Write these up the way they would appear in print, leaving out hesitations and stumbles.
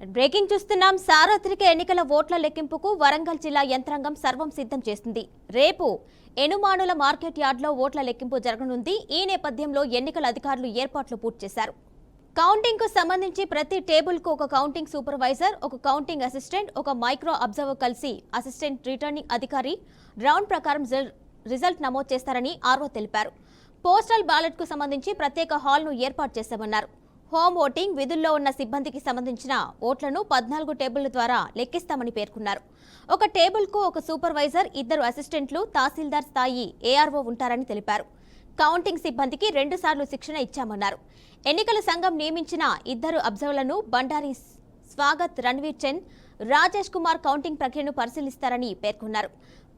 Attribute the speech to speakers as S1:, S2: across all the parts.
S1: Breaking చూస్తున్నాం. సార్వత్రిక ఎన్నికల ఓట్ల లెక్కింపుకు వరంగల్ జిల్లా యంత్రాంగం సర్వం సిద్ధం చేస్తుంది. రేపు ఎనుమానుల మార్కెట్ యార్డ్లో ఓట్ల లెక్కింపు జరగనుంది. ఈ నేపథ్యంలో ఎన్నికల అధికారులు ఏర్పాట్లు పూర్తి చేశారు. కౌంటింగ్ కు సంబంధించి ప్రతి టేబుల్ కు ఒక కౌంటింగ్ సూపర్వైజర్, ఒక కౌంటింగ్ అసిస్టెంట్, ఒక మైక్రో అబ్జర్వర్ కలిసి అసిస్టెంట్ రిటర్నింగ్ అధికారి రౌండ్ ప్రకారం రిజల్ట్ నమోదు చేస్తారని ఆర్ఓ తెలిపారు. పోస్టల్ బ్యాలెట్ కు సంబంధించి ప్రత్యేక హాల్ను ఏర్పాటు చేశామన్నారు. హోమ్ ఓటింగ్ విధుల్లో ఉన్న సిబ్బందికి సంబంధించిన ఓట్లను 14 టేబుళ్ల ద్వారా లెక్కిస్తామని పేర్కొన్నారు. ఒక టేబుల్కు ఒక సూపర్వైజర్, 2 అసిస్టెంట్లు, తహసీల్దార్ స్థాయి ఏఆర్ఓ ఉంటారని తెలిపారు. కౌంటింగ్ సిబ్బందికి 2 సార్లు శిక్షణ ఇచ్చామన్నారు. ఎన్నికల సంఘం నియమించిన 2 అబ్జర్వర్లను బండారి స్వాగత్, రణ్వీర్ చంద్, రాజేష్ కుమార్ కౌంటింగ్ ప్రక్రియను పరిశీలిస్తారని పేర్కొన్నారు.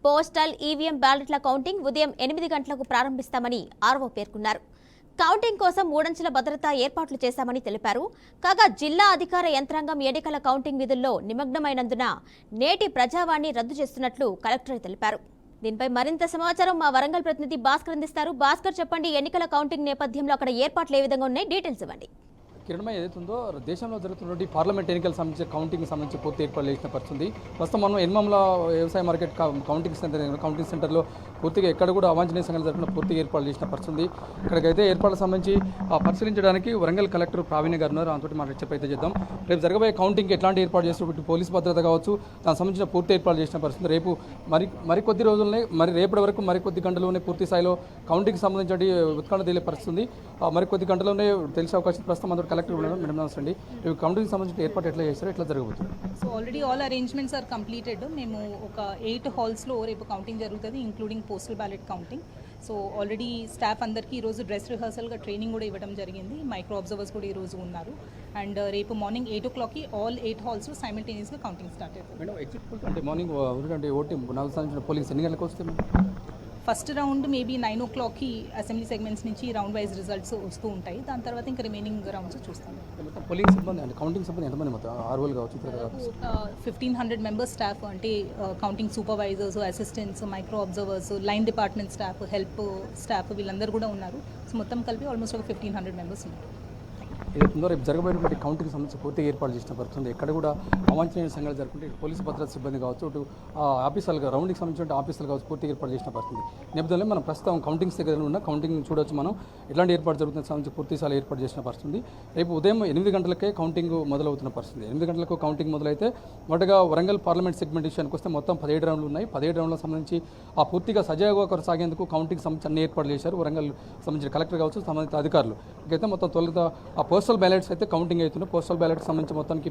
S1: పోస్టల్, ఈవీఎం బ్యాలెట్ల కౌంటింగ్ ఉదయం 8 గంటలకు ప్రారంభిస్తామని ఆర్ఓ పేర్కొన్నారు. కౌంటింగ్ కోసం 3 అంచెల భద్రతా ఏర్పాట్లు చేశామని తెలిపారు. కాగా జిల్లా అధికార యంత్రాంగం ఎన్నికల కౌంటింగ్ విధుల్లో నిమగ్నమైనందున నేటి ప్రజావాణి రద్దు చేస్తున్నట్లు కలెక్టర్ తెలిపారు. దీనిపై మరింత సమాచారం మా వరంగల్ ప్రతినిధి భాస్కర్ అందిస్తారు. భాస్కర్, చెప్పండి, ఎన్నికల కౌంటింగ్ నేపథ్యంలో అక్కడ ఏర్పాట్లు ఏ విధంగా ఉన్నాయి, డీటెయిల్స్ ఇవ్వండి.
S2: కిరణమై ఏదైతుందో దేశంలో జరుగుతున్నటువంటి పార్లమెంట్ ఎన్నికలకు సంబంధించి కౌంటింగ్ సంబంధించి పూర్తి ఏర్పాటు చేసిన పరిస్థితుంది. ప్రస్తుతం మనం ఎన్మంల వ్యవసాయ మార్కెట్ కౌంటింగ్ సెంటర్లో పూర్తిగా ఎక్కడ కూడా అవాంఛనీయ సంఘటనలు జరగకుండా పూర్తిగా ఏర్పాటు చేసిన పరిస్థితుంది. ఇక్కడికైతే ఏర్పాట్లకు సంబంధించి పరిశీలించడానికి వరంగల్ కలెక్టర్ ప్రావీణ్య గారు ఉన్నారు. అంతటి మాట చెప్పైతే చేద్దాం. రేపు జరగబోయే కౌంటింగ్కి ఎట్లాంటి ఏర్పాటు చేసినప్పుడు పోలీస్ భద్రత కావచ్చు, దానికి సంబంధించిన పూర్తి ఏర్పాటు చేసిన పరిస్థితుంది. రేపు మరికొద్ది రోజులనే రేపటి వరకు మరికొద్ది గంటల్లోనే పూర్తి స్థాయిలో కౌంటింగ్కి సంబంధించి ఉత్కంఠ తెలియ పరిస్థితుంది. మరికొద్ది గంటల్లోనే తెలిసే అవకాశం ప్రస్తుతం అందరూ కలెక్టర్ ఉన్నాడు. మేడం నమస్తే అండి. రేపు కౌంటింగ్కి సంబంధించిన ఏర్పాటు ఎట్లా చేస్తారు, ఎట్లా జరగబోతుంది?
S3: So already all arrangements are completed. మేము ఒక 8 హాల్స్లో రేపు కౌంటింగ్ జరుగుతుంది, including postal ballot counting. So already staff అందరికీ ఈరోజు డ్రెస్ రిహర్సల్గా ట్రైనింగ్ కూడా ఇవ్వడం జరిగింది. మైక్రో అబ్జర్వర్స్ కూడా ఈరోజు ఉన్నారు. అండ్ రేపు మార్నింగ్ 8 o'clockకి ఆల్ 8 హాల్స్లో సైమల్టేనియస్గా కౌంటింగ్ స్టార్ట్ అవుతుంది.
S2: మేడం ఎగ్జిట్ పోల్ అంటే మార్నింగ్ అంటే ఓటింగ్ 4 సంబంధించిన పోలింగ్స్ ఎన్ని గంటలకు వస్తే?
S3: ఫస్ట్ రౌండ్ మేబీ 9 o'clockకి అసెంబ్లీ సెగ్మెంట్స్ నుంచి రౌండ్ వైజ్ రిజల్ట్స్ వస్తూ ఉంటాయి. దాని తర్వాత ఇంకా రిమైనింగ్ రౌండ్స్ చూస్తాం.
S2: మొత్తం పోలింగ్ సిబ్బంది అంటే కౌంటింగ్ సిబ్బంది ఎంతమంది మొత్తం ఆర్ఓలు కావచ్చు?
S3: 1500 మెంబర్స్ స్టాఫ్, అంటే counting supervisors, assistants, micro observers, line department staff, help staff, వీళ్ళందరూ కూడా ఉన్నారు. సో మొత్తం కలిపి ఆల్మోస్ట్ ఒక 1500 మెంబర్స్ ఉన్నారు.
S2: ఏదైతుందో రేపు జరగబోయేటువంటి కౌంటింగ్ సంబంధించి పూర్తిగా ఏర్పాటు చేసిన పరిస్థితుంది. ఎక్కడ కూడా అవాంఛనీయ సంఘటనలు జరుగుతుంటే పోలీసు భద్రతా సిబ్బంది కావచ్చు, ఇటు ఆఫీసర్లుగా రౌండ్కి సంబంధించిన ఆఫీసర్లు కావచ్చు, పూర్తిగా ఏర్పాటు చేసిన పరిస్థితి. నేపథ్యంలో మనం ప్రస్తుతం కౌంటింగ్స్ దగ్గర ఉన్న కౌంటింగ్ చూడవచ్చు. మనం ఎట్లాంటి ఏర్పాటు జరుగుతున్న సంబంధించి పూర్తి స్థాయిలో ఏర్పాటు చేసిన పరిస్థితి. రేపు ఉదయం 8 గంటలకే కౌంటింగ్ మొదలవుతున్న పరిస్థితి. 8 గంటలకు కౌంటింగ్ మొదలైతే మొదటగా వరంగల్ పార్లమెంట్ సెగ్మెంట్ విషయానికి వస్తే మొత్తం 17 రౌండ్లు ఉన్నాయి. 17 రౌండ్లకు సంబంధించి పూర్తిగా సజావుగా కొనసాగేందుకు కౌంటింగ్ సంబంధించి అన్ని ఏర్పాట్లు చేశారు. వరంగల్ సంబంధించిన కలెక్టర్ కావచ్చు, సంబంధిత అధికారులు. అయితే మొత్తం తొలుత పోస్టల్ బ్యాలెట్స్ అయితే కౌంటింగ్ అవుతున్నాయి. పోస్టల్ బ్యాలెట్ సంబంధించి మొత్తానికి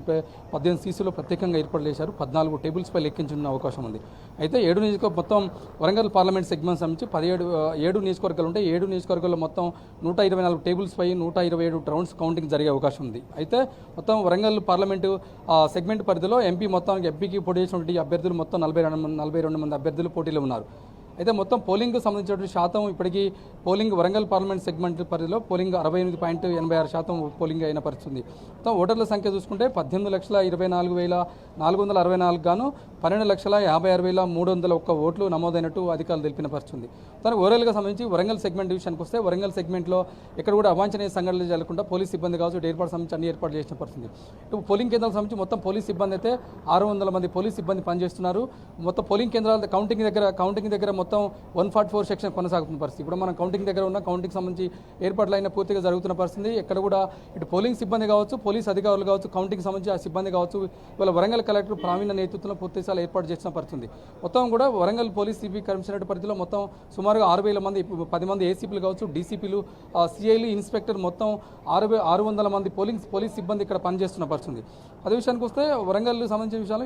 S2: 18 సీసీలో ప్రత్యేకంగా ఏర్పాటు చేశారు. 14 టేబుల్స్పై లెక్కించిన అవకాశం ఉంది. అయితే 7 నియోజకవర్గం మొత్తం వరంగల్ పార్లమెంట్ సెగ్మెంట్ సంబంధించి 7 నియోజకవర్గాలు ఉంటాయి. 7 నియోజకవర్గాల్లో మొత్తం 124 టేబుల్స్పై 127 రౌండ్స్ కౌంటింగ్ జరిగే అవకాశం ఉంది. అయితే మొత్తం వరంగల్ పార్లమెంటు సెగ్మెంట్ పరిధిలో ఎంపీకి పోటీ చేసినటువంటి అభ్యర్థులు మొత్తం 42 మంది అభ్యర్థులు పోటీలో ఉన్నారు. అయితే మొత్తం పోలింగ్కు సంబంధించినటువంటి శాతం ఇప్పటికీ వరంగల్ పార్లమెంట్ సెగ్మెంట్ పరిధిలో పోలింగ్ 68.86% పోలింగ్ అయిన పరిస్థితుంది. మొత్తం ఓటర్ల సంఖ్య చూసుకుంటే 18,24,464 గాను 12,56,301 ఓట్లు నమోదైనట్టు అధికారులు తెలిపిన పరిస్థితుంది. ఓవరాల్గా సంబంధించి వరంగల్ సెగ్మెంట్ విషయానికి వస్తే వరంగల్ సెగ్మెంట్లో ఎక్కడ కూడా అవాంఛనీయ సంఘటనలు జరగకుండా పోలీస్ సిబ్బంది కావచ్చు, ఏర్పాటు సంబంధించి అన్ని ఏర్పాటు చేసిన పరిస్థితుంది. ఇటు పోలింగ్ కేంద్రాలకు సంబంధించి మొత్తం పోలీస్ సిబ్బంది అయితే 600 మంది పోలీస్ సిబ్బంది పనిచేస్తున్నారు. మొత్తం పోలింగ్ కేంద్రాల కౌంటింగ్ దగ్గర మొత్తం 144 సెక్షన్ కొనసాగుతున్న పరిస్థితి. ఇప్పుడు మనం కౌంటింగ్ దగ్గర ఉన్న కౌంటింగ్ సంబంధించి ఏర్పాట్లు అయిన పూర్తిగా జరుగుతున్న పరిస్థితి. ఎక్కడ కూడా ఇటు పోలింగ్ సిబ్బంది కావచ్చు, పోలీస్ అధికారులు కావచ్చు, కౌంటింగ్ సంబంధించి ఆ సిబ్బంది కావచ్చు, ఇవాళ వరంగల్ కలెక్టర్ ప్రావీణ్య నేతృత్వంలో పూర్తి స్థాయిలో ఏర్పాటు చేసిన పరిస్థితి. మొత్తం కూడా వరంగల్ పోలీస్ సిపి కమిషనరేట్ పరిధిలో మొత్తం సుమారుగా 6,000 మంది, 10 మంది ఏసీపీలు కావచ్చు, డీసీపీలు, సిఐలు, ఇన్స్పెక్టర్, మొత్తం 600 మంది పోలీస్ సిబ్బంది ఇక్కడ పనిచేస్తున్న పరిస్థితి. అదే విషయానికి వస్తే వరంగల్ సంబంధించిన విషయాలు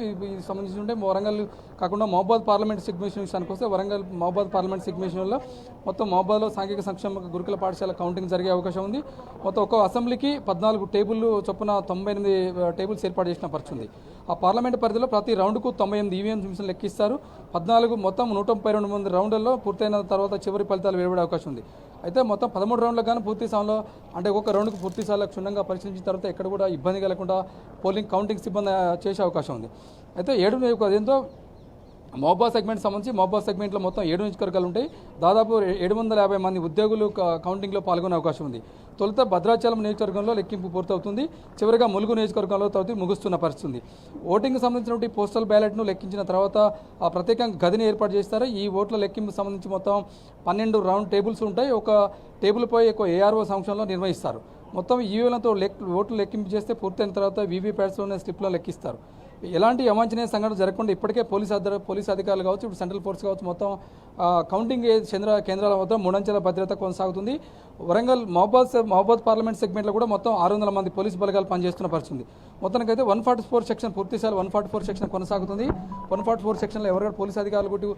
S2: సంబంధించి ఉంటే వరంగల్ కాకుండా మహబాద్ పార్లమెంట్ సెగ్మెంట్ విషయానికి వస్తే మహబాద్ పార్లమెంట్ సెగ్మెంట్లో మొత్తం మహబాద్లో సాంఘిక సంక్షేమ గురుకుల పాఠశాల కౌంటింగ్ జరిగే అవకాశం ఉంది. మొత్తం ఒక్కో అసెంబ్లీకి 14 టేబుల్లు చొప్పున 98 టేబుల్స్ ఏర్పాటు చేసిన పరిస్థితి. ఆ పార్లమెంట్ పరిధిలో ప్రతి రౌండ్కు 98 ఈవీఎం మిషన్లు లెక్కిస్తారు. 14 మొత్తం 132 మంది రౌండ్లలో పూర్తయిన తర్వాత చివరి ఫలితాలు వెలువడే అవకాశం ఉంది. అయితే మొత్తం 13 రౌండ్లకు కానీ పూర్తి స్థాయిలో అంటే ఒక రౌండ్కు పూర్తి స్థాయిలో క్షుణ్ణంగా పరిశీలించిన తర్వాత ఎక్కడ కూడా ఇబ్బంది కలగకుండా కౌంటింగ్ సిబ్బంది చేసే అవకాశం ఉంది. అయితే 7 అదేంతో మహబాద్ సెగ్మెంట్ సంబంధించి మహబాద్ సెగ్మెంట్లో మొత్తం 7 నియోజకవర్గాలు ఉంటాయి. దాదాపు 750 మంది ఉద్యోగులు కౌంటింగ్లో పాల్గొనే అవకాశం ఉంది. తొలుత భద్రాచలం నియోజకవర్గంలో లెక్కింపు పూర్తవుతుంది. చివరిగా ములుగు నియోజకవర్గంలో ముగుస్తున్న పరిస్థితి ఉంది. ఓటింగ్ సంబంధించినటువంటి పోస్టల్ బ్యాలెట్ను లెక్కించిన తర్వాత ఆ ప్రత్యేకంగా గదిని ఏర్పాటు చేస్తారు. ఈ ఓట్ల లెక్కింపు సంబంధించి మొత్తం 12 రౌండ్ టేబుల్స్ ఉంటాయి. ఒక టేబుల్పై ఒక ఏఆర్ఓ సమక్షంలో నిర్వహిస్తారు. మొత్తం ఈవీఎంలతో ఓట్లు లెక్కింపు చేస్తే పూర్తయిన తర్వాత వీవీప్యాట్స్లోనే స్లిప్లో లెక్కిస్తారు. ఎలాంటి అవాంఛనీయ సంఘటన జరగకుండా ఇప్పటికే పోలీస్ అధికారులు కావచ్చు, ఇప్పుడు సెంట్రల్ ఫోర్స్ కావచ్చు, మొత్తం కౌంటింగ్ కేంద్రాల వద్ద 3 అంచెల భద్రత కొనసాగుతుంది. వరంగల్ మహబాద్ పార్లమెంట్ సెగ్మెంట్లో కూడా మొత్తం 600 మంది పోలీస్ బలగాలు పనిచేస్తున్న పరిస్థితి. మొత్తానికైతే 144 సెక్షన్ పూర్తిస్థాయిలో 144 సెక్షన్ కొనసాగుతుంది. 144 సెక్షన్లో ఎవరైనా పోలీస్ అధికారులు కొట్టి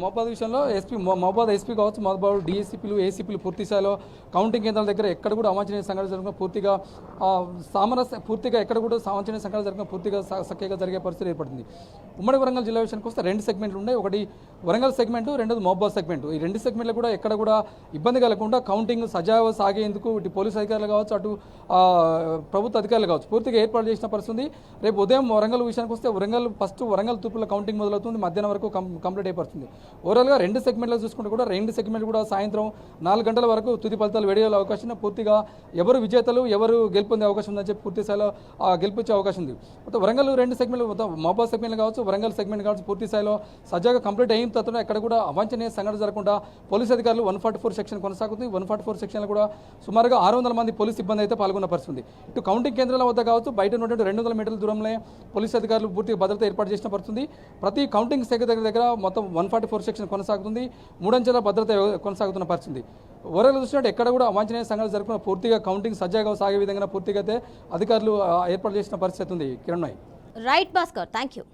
S2: మహబాద్ విషయంలో మహబాద్ ఎస్పీ కావచ్చు, మహబాద్ డీఎస్సీపీలు ఏసీపీలు పూర్తిస్థాయిలో కౌంటింగ్ కేంద్రాల దగ్గర ఎక్కడ కూడా అవాంఛనీయ సంఘటన జరగకుండా పూర్తిగా ఎక్కడ కూడా అవాంఛనీయ సంఘటన జరగకుండా పూర్తిగా సఖ్యంగా జరిగే పరిస్థితి ఏర్పడుతుంది. ఉమ్మడి వరంగల్ జిల్లా విషయానికి వస్తే 2 సెగ్మెంట్లు ఉన్నాయి. ఒకటి వరంగల్ సెగ్మెంట్, రెండోది మహబాద్ సెగ్మెంట్. ఈ 2 సెగ్మెంట్లు కూడా ఎక్కడ కూడా ఇబ్బంది కలగకుండా కౌంటింగ్ సజావుగా సాగేందుకు ఇటు పోలీసు అధికారులు కావచ్చు, అటు ప్రభుత్వ అధికారులు కావచ్చు పూర్తిగా ఏర్పాటు చేసిన పరిస్థితి. రేపు ఉదయం వరంగల్ విషయానికి వస్తే వరంగల్ తూర్పుల కౌంటింగ్ మొదలవుతుంది. మధ్యాహ్నం వరకు కంప్లీట్ అయిపోతుంది. ఓవరాల్గా 2 సెగ్మెంట్లు చూసుకుంటే కూడా 2 సెగ్మెంట్లు కూడా సాయంత్రం 4 గంటల వరకు తుది ఫలితాలు వెడియే అవకాశం పూర్తిగా ఎవరు విజేతలు ఎవరు గెలుపొందే అవకాశం ఉందని చెప్పి పూర్తి స్థాయిలో గెలిపించే అవకాశం ఉంది. మొత్తం వరంగల్ 2 సెగ్మెంట్లు మహబాద్ సెగ్మెంట్లు కావచ్చు, వరంగల్ సెగ్మెంట్ కావచ్చు పూర్తి స్థాయిలో సజ్జాగా కంప్లీట్ అయిన తర్వాత ఎక్కడ కూడా అవాంఛనీయ సంఘటన జరగకుండా పోలీస్ అధికారులు 144 సెక్షన్ కొనసాగుతుంది. 144 సెక్షన్లో కూడా సుమారుగా 600 మంది పోలీస్ సిబ్బంది అయితే పాల్గొన్న పరిస్థితి. ఇటు కౌంటింగ్ కేంద్రాల వద్ద కావచ్చు, బయట ఉన్నటువంటి 200 మీటర్ల దూరంలో పోలీస్ అధికారులు పూర్తిగా భద్రత ఏర్పాటు చేసిన పరిస్థితి. ప్రతి కౌంటింగ్ శాఖ దగ్గర మొత్తం 144 సెక్షన్ కొనసాగుతుంది. 3 అంచెల భద్రత కొనసాగుతున్న పరిస్థితి. ఓవరాల్ చూసినట్టు ఎక్కడ కూడా అవాంఛనీయ సంఘటన జరగకుండా పూర్తిగా కౌంటింగ్ సజ్జాగా సాగే విధంగా పూర్తిగా అయితే అధికారులు ఏర్పాటు చేసిన పరిస్థితి ఉంది. Kiran
S1: right Bhaskar, thank you.